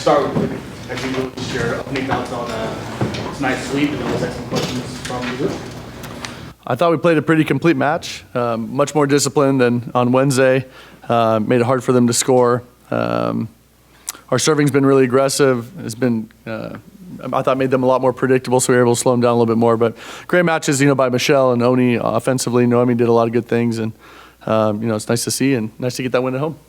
start with, as usual, just your opening thoughts on tonight's sweep, and then we'll take some questions from the group. I thought we played a pretty complete match, much more disciplined than on Wednesday. Made it hard for them to score. Our serving's been really aggressive. It's been, I thought, made them a lot more predictable, so we were able to slow them down a little bit more. But great matches, by Michelle and Oni offensively. Noemi did a lot of good things, and it's nice to see and nice to get that win at home.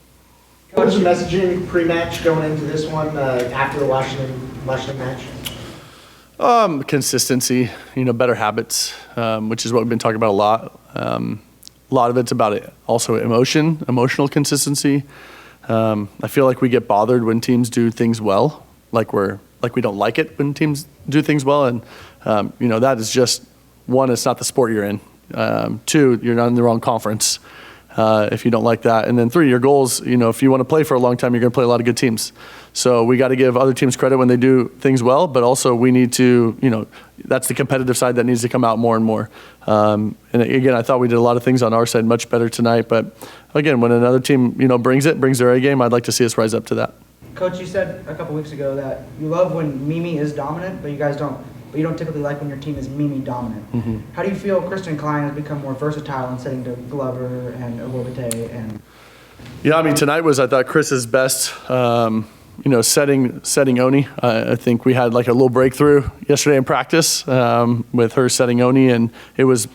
What was the messaging pre-match going into this one after the Washington match? Consistency, better habits, which is what we've been talking about a lot. A lot of it's about it. Also emotional consistency. I feel like we get bothered when teams do things well, like we don't like it when teams do things well, and that is just, one, it's not the sport you're in. Two, you're not in the wrong conference if you don't like that, and then three, your goals. If you want to play for a long time, you're going to play a lot of good teams. So we got to give other teams credit when they do things well, but also we need to, that's the competitive side that needs to come out more and more. And again, I thought we did a lot of things on our side much better tonight, but again, when another team, brings their A game, I'd like to see us rise up to that. Coach, you said a couple weeks ago that you love when Mimi is dominant, but you don't typically like when your team is Mimi dominant. Mm-hmm. How do you feel Kristen Kle has become more versatile in setting to Glover and Obobate and? Yeah, tonight was, I thought, Chris's best. Setting Oni. I think we had like a little breakthrough yesterday in practice with her setting Oni, and it was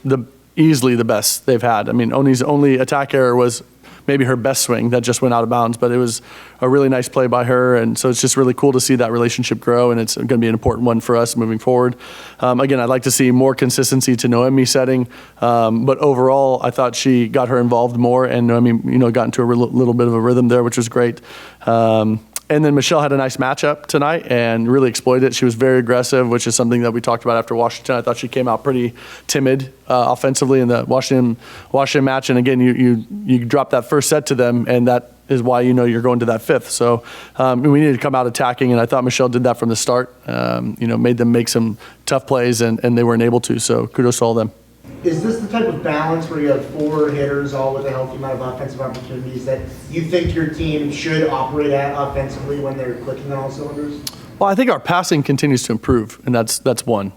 easily the best they've had. Oni's only attack error was maybe her best swing that just went out of bounds, but it was a really nice play by her, and so it's just really cool to see that relationship grow, and it's going to be an important one for us moving forward. Again, I'd like to see more consistency to Noemi setting, but overall, I thought she got her involved more, and Noemi, got into a little bit of a rhythm there, which was great. And then Michelle had a nice matchup tonight and really exploited it. She was very aggressive, which is something that we talked about after Washington. I thought she came out pretty timid offensively in the Washington match. And again, you drop that first set to them, and that is why you're going to that fifth. So we needed to come out attacking, and I thought Michelle did that from the start. Made them make some tough plays, and they weren't able to. So kudos to all of them. Is this the type of balance where you have four hitters all with a healthy amount of offensive opportunities that you think your team should operate at offensively when they're clicking on all cylinders? Well, I think our passing continues to improve, and that's one.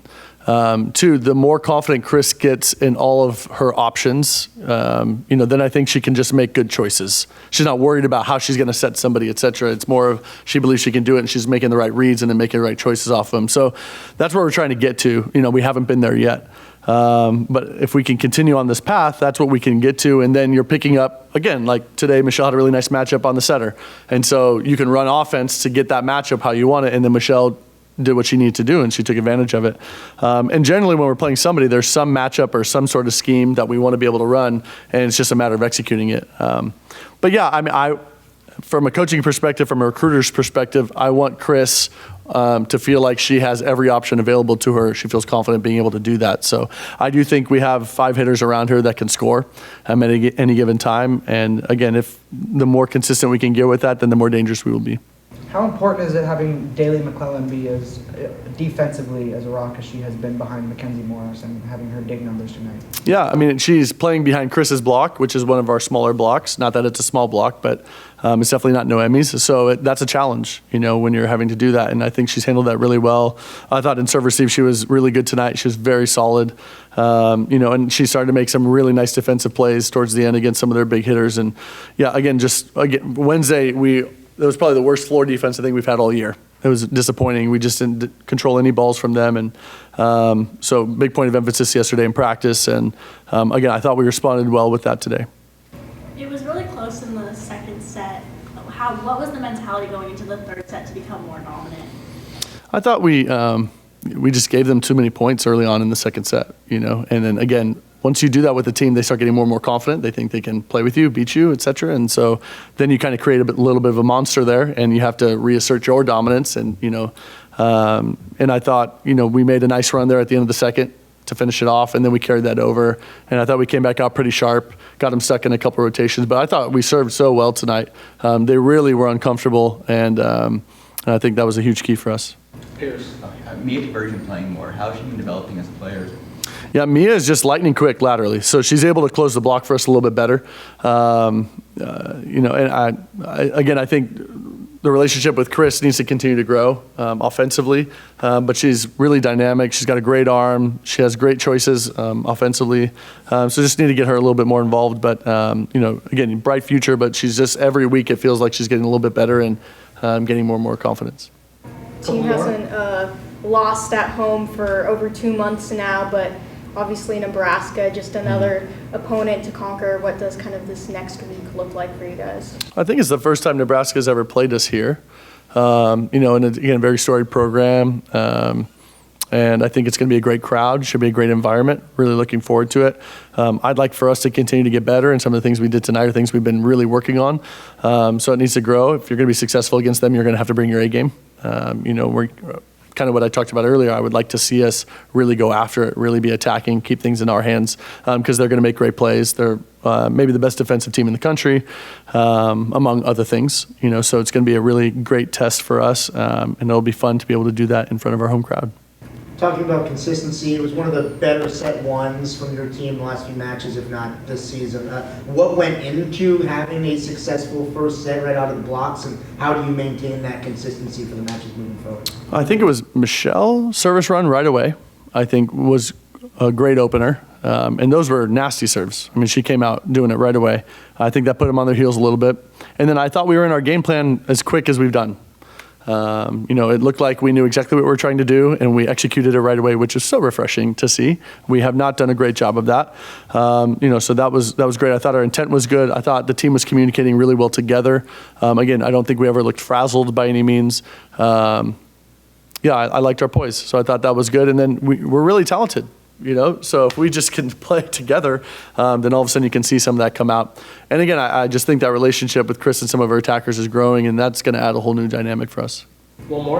Two, the more confident Chris gets in all of her options, then I think she can just make good choices. She's not worried about how she's going to set somebody, et cetera. It's more of she believes she can do it, and she's making the right reads and then making the right choices off of them. So that's where we're trying to get to. We haven't been there yet. But if we can continue on this path, that's what we can get to. And then you're picking up, again, like today, Michelle had a really nice matchup on the setter. And so you can run offense to get that matchup how you want it. And then Michelle did what she needed to do, and she took advantage of it. And generally, when we're playing somebody, there's some matchup or some sort of scheme that we want to be able to run, and it's just a matter of executing it. But yeah, from a coaching perspective, from a recruiter's perspective, I want Chris to feel like she has every option available to her. She feels confident being able to do that. So I do think we have 5 hitters around her that can score at any given time. And again, if the more consistent we can get with that, then the more dangerous we will be. How important is it having Daly McClellan be as defensively as a rock as she has been behind Mackenzie Morris and having her dig numbers tonight? Yeah, she's playing behind Chris's block, which is one of our smaller blocks. Not that it's a small block, but it's definitely not Noemi's. So that's a challenge, when you're having to do that. And I think she's handled that really well. I thought in serve receive she was really good tonight. She was very solid, and she started to make some really nice defensive plays towards the end against some of their big hitters. And yeah, again, Wednesday that was probably the worst floor defense I think we've had all year. It was disappointing. We just didn't control any balls from them. And so big point of emphasis yesterday in practice. And again, I thought we responded well with that today. It was really close in the second set. What was the mentality going into the third set to become more dominant? I thought we just gave them too many points early on in the second set, And then again, once you do that with the team, they start getting more and more confident. They think they can play with you, beat you, et cetera. And so then you kind of create a little bit of a monster there, and you have to reassert your dominance. And, and I thought, we made a nice run there at the end of the second to finish it off, and then we carried that over. And I thought we came back out pretty sharp, got them stuck in a couple rotations. But I thought we served so well tonight. They really were uncomfortable, and I think that was a huge key for us. Pierce. Mia Diversion playing more. How has she been developing as a player? Yeah, Mia is just lightning quick laterally, so she's able to close the block for us a little bit better. And I think the relationship with Chris needs to continue to grow offensively, but she's really dynamic. She's got a great arm. She has great choices offensively. So just need to get her a little bit more involved. But, again, bright future, but she's just every week it feels like she's getting a little bit better and getting more and more confidence. Team hasn't lost at home for over 2 months now, but obviously Nebraska, just another opponent to conquer. What does kind of this next week look like for you guys? I think it's the first time Nebraska's ever played us here. And again, a very storied program. And I think it's going to be a great crowd. Should be a great environment. Really looking forward to it. I'd like for us to continue to get better, and some of the things we did tonight are things we've been really working on. So it needs to grow. If you're going to be successful against them, you're going to have to bring your A game. We're kind of what I talked about earlier. I would like to see us really go after it, really be attacking, keep things in our hands, because they're going to make great plays. They're maybe the best defensive team in the country, among other things. So it's going to be a really great test for us, and it'll be fun to be able to do that in front of our home crowd. Talking about consistency, it was one of the better set ones from your team the last few matches, if not this season. What went into having a successful first set right out of the blocks, and how do you maintain that consistency for the matches moving forward? I think it was Michelle service run right away. I think was a great opener, and those were nasty serves. I mean, she came out doing it right away. I think that put them on their heels a little bit. And then I thought we were in our game plan as quick as we've done. It looked like we knew exactly what we were trying to do, and we executed it right away, which is so refreshing to see. We have not done a great job of that. So that was great. I thought our intent was good. I thought the team was communicating really well together. Again, I don't think we ever looked frazzled by any means. I liked our poise, so I thought that was good. And then we're really talented. So if we just can play together, then all of a sudden you can see some of that come out. And again, I just think that relationship with Chris and some of our attackers is growing, and that's going to add a whole new dynamic for us. One more.